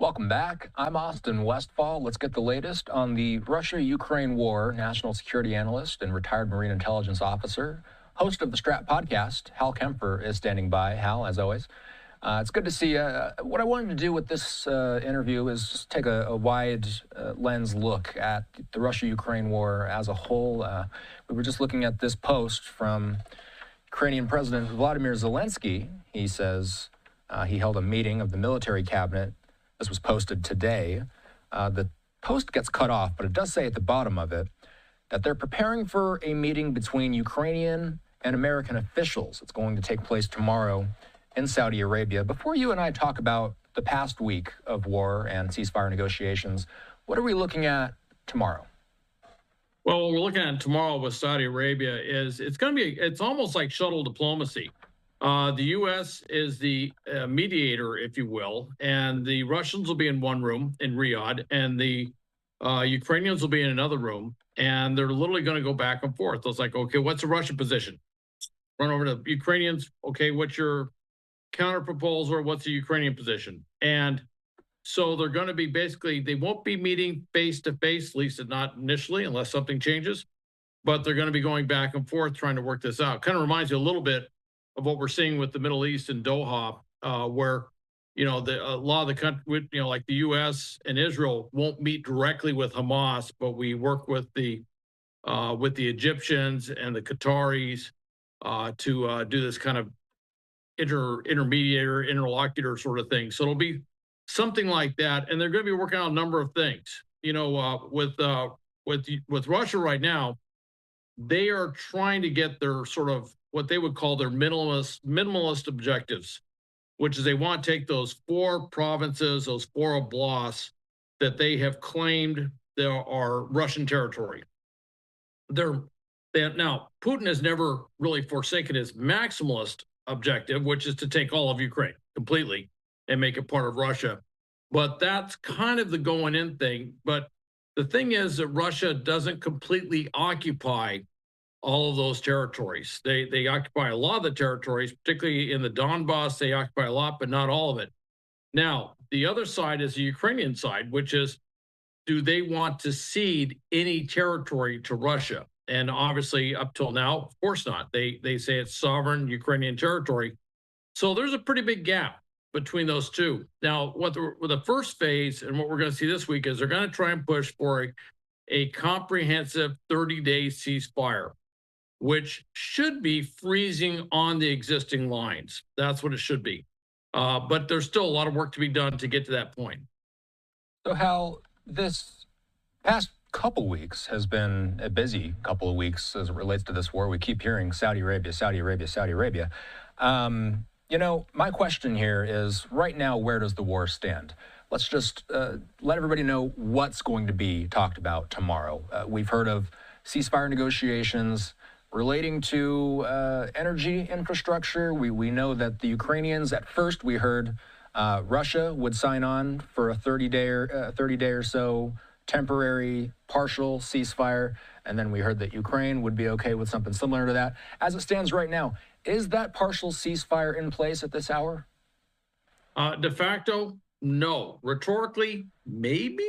Welcome back. I'm Austin Westfall. Let's get the latest on the Russia-Ukraine war. National security analyst and retired Marine intelligence officer, host of the Strat podcast, Hal Kemper, is standing by. Hal, as always, it's good to see you. What I wanted to do with this interview is just take a wide lens look at the Russia-Ukraine war as a whole. We were just looking at this post from Ukrainian President Vladimir Zelensky. He says he held a meeting of the military cabinet. This was posted today. The post gets cut off, but it does say at the bottom of it that they're preparing for a meeting between Ukrainian and American officials. It's going to take place tomorrow in Saudi Arabia. Before you and I talk about the past week of war and ceasefire negotiations, what are we looking at tomorrow? Well, what we're looking at tomorrow with Saudi Arabia is it's almost like shuttle diplomacy. The U.S. is the mediator, if you will, and the Russians will be in one room in Riyadh, and the Ukrainians will be in another room, and they're literally going to go back and forth. It's like, okay, what's the Russian position? Run over to the Ukrainians. Okay, what's your counter proposal? What's the Ukrainian position? And so they're going to be they won't be meeting face to face, at least not initially, unless something changes. But they're going to be going back and forth trying to work this out. Kind of reminds you a little bit of what we're seeing with the Middle East and Doha, where a lot of the country, like the U.S. and Israel, won't meet directly with Hamas, but we work with the Egyptians and the Qataris to do this kind of interlocutor sort of thing. So it'll be something like that, and they're going to be working on a number of things. With Russia right now, they are trying to get their sort of what they would call their minimalist objectives, which is they want to take those 4 provinces, those 4 oblasts that they have claimed there are Russian territory. Now, Putin has never really forsaken his maximalist objective, which is to take all of Ukraine completely and make it part of Russia. But that's kind of the going in thing. But the thing is that Russia doesn't completely occupy all of those territories. They occupy a lot of the territories, particularly in the Donbass. They occupy a lot, but not all of it. Now, the other side is the Ukrainian side, which is, do they want to cede any territory to Russia? And obviously, up till now, of course not. They say it's sovereign Ukrainian territory. So there's a pretty big gap between those two. Now, with the first phase and what we're going to see this week is they're going to try and push for a comprehensive 30-day ceasefire, which should be freezing on the existing lines. That's what it should be. But there's still a lot of work to be done to get to that point. So, Hal, this past couple weeks has been a busy couple of weeks as it relates to this war. We keep hearing Saudi Arabia, Saudi Arabia, Saudi Arabia. My question here is, right now, where does the war stand? Let's just let everybody know what's going to be talked about tomorrow. We've heard of ceasefire negotiations relating to energy infrastructure. We know that the Ukrainians, at first we heard Russia would sign on for a 30-day or so temporary partial ceasefire, and then we heard that Ukraine would be okay with something similar to that. As it stands right now, is that partial ceasefire in place at this hour? De facto, no. Rhetorically, maybe.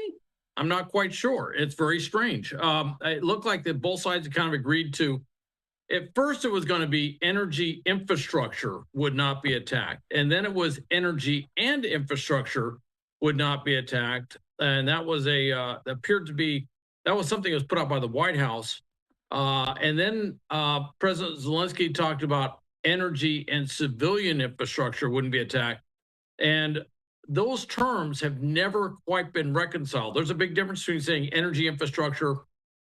I'm not quite sure. It's very strange. It looked like that both sides had kind of agreed to. At first, it was going to be energy infrastructure would not be attacked. And then it was energy and infrastructure would not be attacked. And that was that was something that was put out by the White House. And then President Zelensky talked about energy and civilian infrastructure wouldn't be attacked. And those terms have never quite been reconciled. There's a big difference between saying energy infrastructure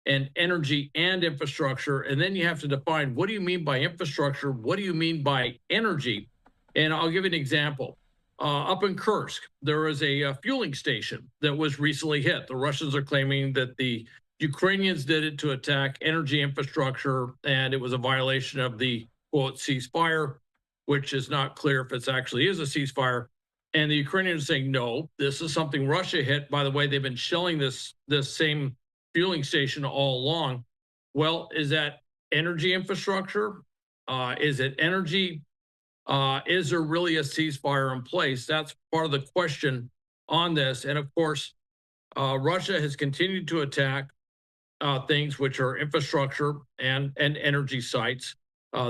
and energy and infrastructure. And then you have to define, what do you mean by infrastructure? What do you mean by energy? And I'll give you an example. Up in Kursk, there is a fueling station that was recently hit. The Russians are claiming that the Ukrainians did it to attack energy infrastructure, and it was a violation of the, quote, ceasefire, which is not clear if it actually is a ceasefire. And the Ukrainians are saying, no, this is something Russia hit. By the way, they've been shelling this same fueling station all along. Well, is that energy infrastructure? Is it energy? Is there really a ceasefire in place? That's part of the question on this. And of course, Russia has continued to attack things which are infrastructure and energy sites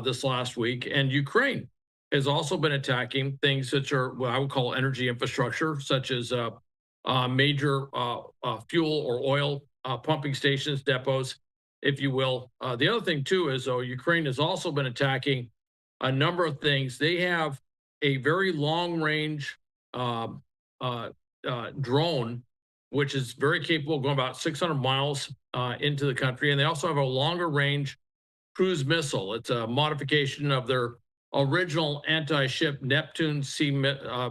this last week. And Ukraine has also been attacking things which are what I would call energy infrastructure, such as major fuel or oil pumping stations, depots, if you will. The other thing, too, is though Ukraine has also been attacking a number of things. They have a very long range drone, which is very capable of going about 600 miles into the country. And they also have a longer range cruise missile. It's a modification of their original anti ship Neptune C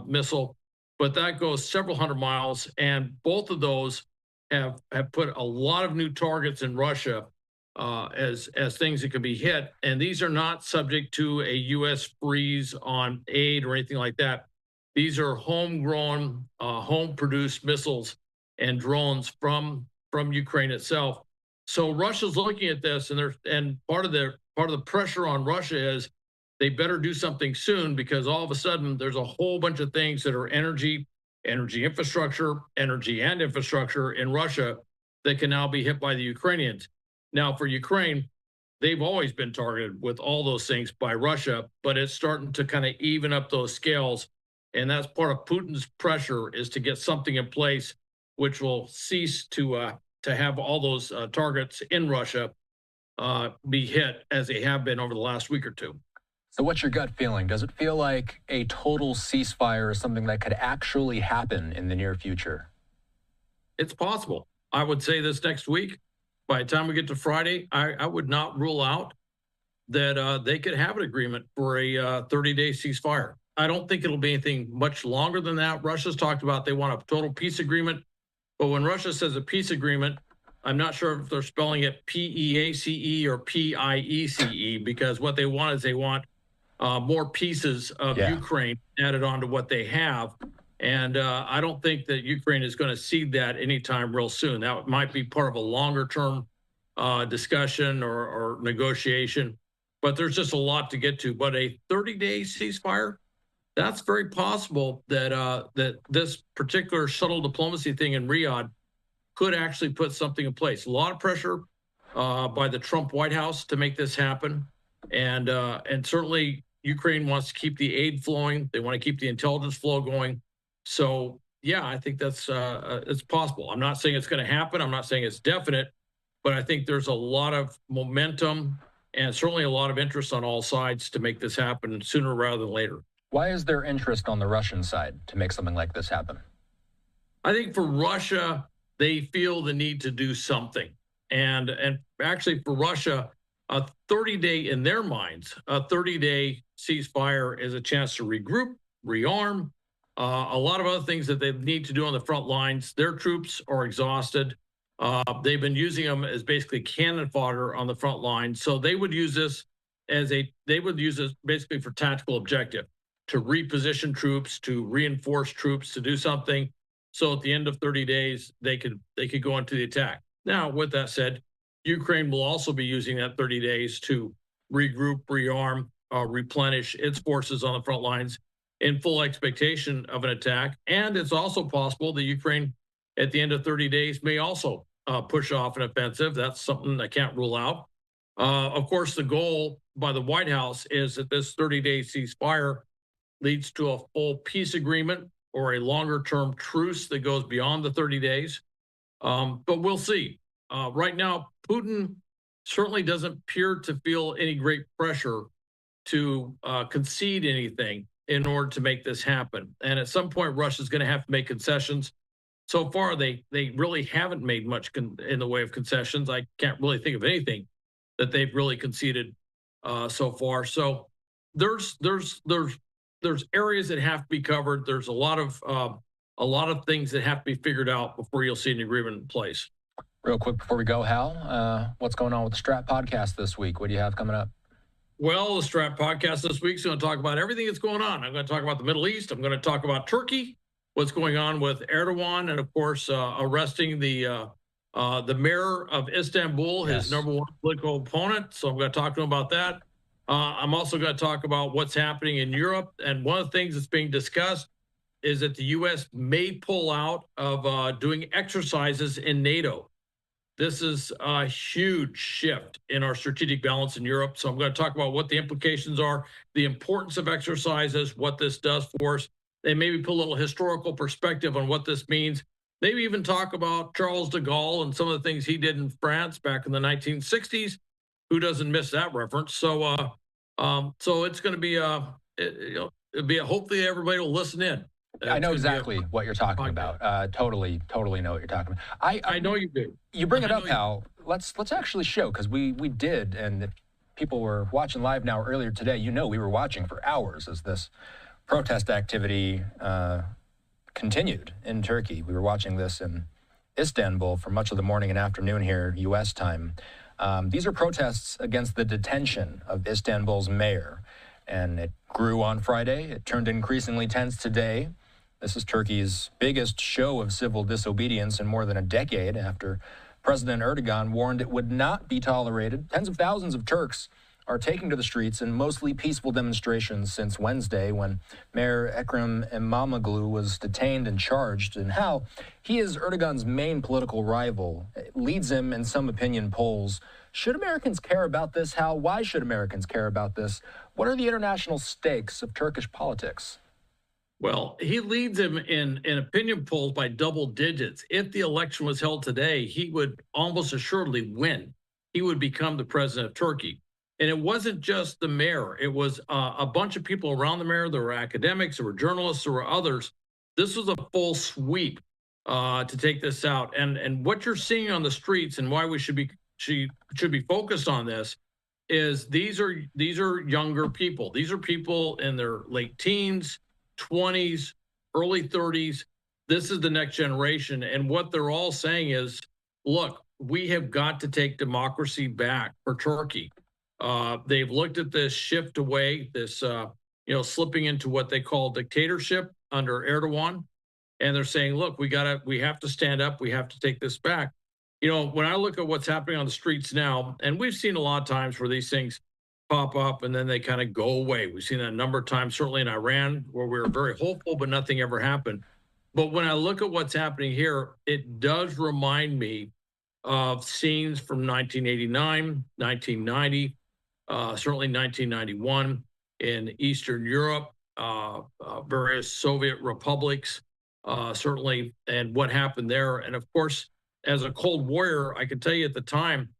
missile, but that goes several hundred miles. And both of those have put a lot of new targets in Russia as things that can be hit. And these are not subject to a U.S. freeze on aid or anything like that. These are homegrown, home-produced missiles and drones from Ukraine itself. So Russia's looking at this, and part of the pressure on Russia is they better do something soon, because all of a sudden there's a whole bunch of things that are energy infrastructure, energy and infrastructure in Russia that can now be hit by the Ukrainians. Now, for Ukraine, they've always been targeted with all those things by Russia, but it's starting to kind of even up those scales. And that's part of Putin's pressure, is to get something in place which will cease to have all those targets in Russia be hit as they have been over the last week or two. So what's your gut feeling? Does it feel like a total ceasefire is something that could actually happen in the near future? It's possible. I would say this next week, by the time we get to Friday, I would not rule out that they could have an agreement for a 30-day ceasefire. I don't think it'll be anything much longer than that. Russia's talked about they want a total peace agreement. But when Russia says a peace agreement, I'm not sure if they're spelling it PEACE or PIECE, because what they want is they want more pieces of Ukraine added on to what they have. And I don't think that Ukraine is going to cede that anytime real soon. That might be part of a longer term discussion or negotiation. But there's just a lot to get to. But a 30-day ceasefire, that's very possible that that this particular shuttle diplomacy thing in Riyadh could actually put something in place. A lot of pressure by the Trump White House to make this happen, and certainly Ukraine wants to keep the aid flowing. They want to keep the intelligence flow going. So yeah, I think that's it's possible. I'm not saying it's going to happen. I'm not saying it's definite, but I think there's a lot of momentum and certainly a lot of interest on all sides to make this happen sooner rather than later. Why is there interest on the Russian side to make something like this happen? I think for Russia, they feel the need to do something. And actually for Russia, a 30-day, in their minds, a 30-day ceasefire is a chance to regroup, rearm, a lot of other things that they need to do on the front lines. Their troops are exhausted. They've been using them as basically cannon fodder on the front line. So they would use this basically for tactical objective, to reposition troops, to reinforce troops, to do something. So at the end of 30 days, they could go into the attack. Now, with that said, Ukraine will also be using that 30 days to regroup, rearm, replenish its forces on the front lines in full expectation of an attack. And it's also possible that Ukraine, at the end of 30 days, may also push off an offensive. That's something I can't rule out. Of course, the goal by the White House is that this 30-day ceasefire leads to a full peace agreement or a longer-term truce that goes beyond the 30 days. But we'll see. Right now, Putin certainly doesn't appear to feel any great pressure to concede anything in order to make this happen. And at some point, Russia's going to have to make concessions. So far, they really haven't made much in the way of concessions. I can't really think of anything that they've really conceded so far. So there's areas that have to be covered. There's a lot of things that have to be figured out before you'll see an agreement in place. Real quick before we go, Hal, what's going on with the Strat podcast this week? What do you have coming up? Well, the Strat podcast this week is going to talk about everything that's going on. I'm going to talk about the Middle East. I'm going to talk about Turkey, what's going on with Erdogan, and of course, arresting the mayor of Istanbul, his number one political opponent. So I'm going to talk to him about that. I'm also going to talk about what's happening in Europe. And one of the things that's being discussed is that the U.S. may pull out of doing exercises in NATO. This is a huge shift in our strategic balance in Europe. So I'm going to talk about what the implications are, the importance of exercises, what this does for us, and maybe put a little historical perspective on what this means. Maybe even talk about Charles de Gaulle and some of the things he did in France back in the 1960s. Who doesn't miss that reference? So it's going to be it'll be hopefully everybody will listen in. I It's know going to be exactly what you're talking about. Totally know what you're talking about. I know you do. You bring it up, Hal. Let's actually show, because we did, and if people were watching live now earlier today, we were watching for hours as this protest activity continued in Turkey. We were watching this in Istanbul for much of the morning and afternoon here, U.S. time. These are protests against the detention of Istanbul's mayor, and it grew on Friday. It turned increasingly tense today. This is Turkey's biggest show of civil disobedience in more than a decade after President Erdogan warned it would not be tolerated. Tens of thousands of Turks are taking to the streets in mostly peaceful demonstrations since Wednesday, when Mayor Ekrem İmamoğlu was detained and charged. And how he is Erdogan's main political rival, leads him in some opinion polls. Should Americans care about this, Hal? Why should Americans care about this? What are the international stakes of Turkish politics? Well, he leads him in opinion polls by double digits. If the election was held today, he would almost assuredly win. He would become the president of Turkey. And it wasn't just the mayor. It was a bunch of people around the mayor. There were academics, there were journalists, there were others. This was a full sweep to take this out. And what you're seeing on the streets, and why we should be focused on this, is these are younger people. These are people in their late teens, 20s, early 30s. This is the next generation. And what they're all saying is, look, we have got to take democracy back for Turkey. They've looked at this shift away, this slipping into what they call dictatorship under Erdogan, and they're saying, look, we have to stand up, we have to take this back. When I look at what's happening on the streets now, and we've seen a lot of times where these things pop up and then they kind of go away. We've seen that a number of times, certainly in Iran, where we were very hopeful, but nothing ever happened. But when I look at what's happening here, it does remind me of scenes from 1989, 1990, certainly 1991 in Eastern Europe, various Soviet republics, certainly, and what happened there. And of course, as a Cold Warrior, I can tell you at the time,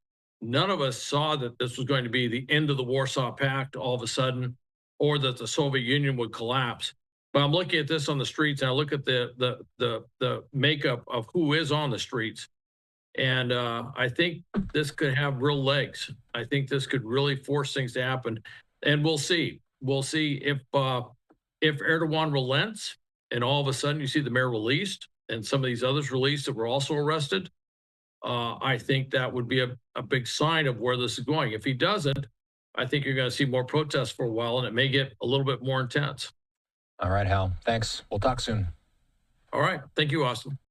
none of us saw that this was going to be the end of the Warsaw Pact all of a sudden, or that the Soviet Union would collapse. But I'm looking at this on the streets, and I look at the makeup of who is on the streets, and I think this could have real legs. I think this could really force things to happen, and we'll see. We'll see if Erdogan relents, and all of a sudden you see the mayor released, and some of these others released that were also arrested. I think that would be a big sign of where this is going. If he doesn't, I think you're going to see more protests for a while, and it may get a little bit more intense. All right, Hal. Thanks. We'll talk soon. All right. Thank you, Austin.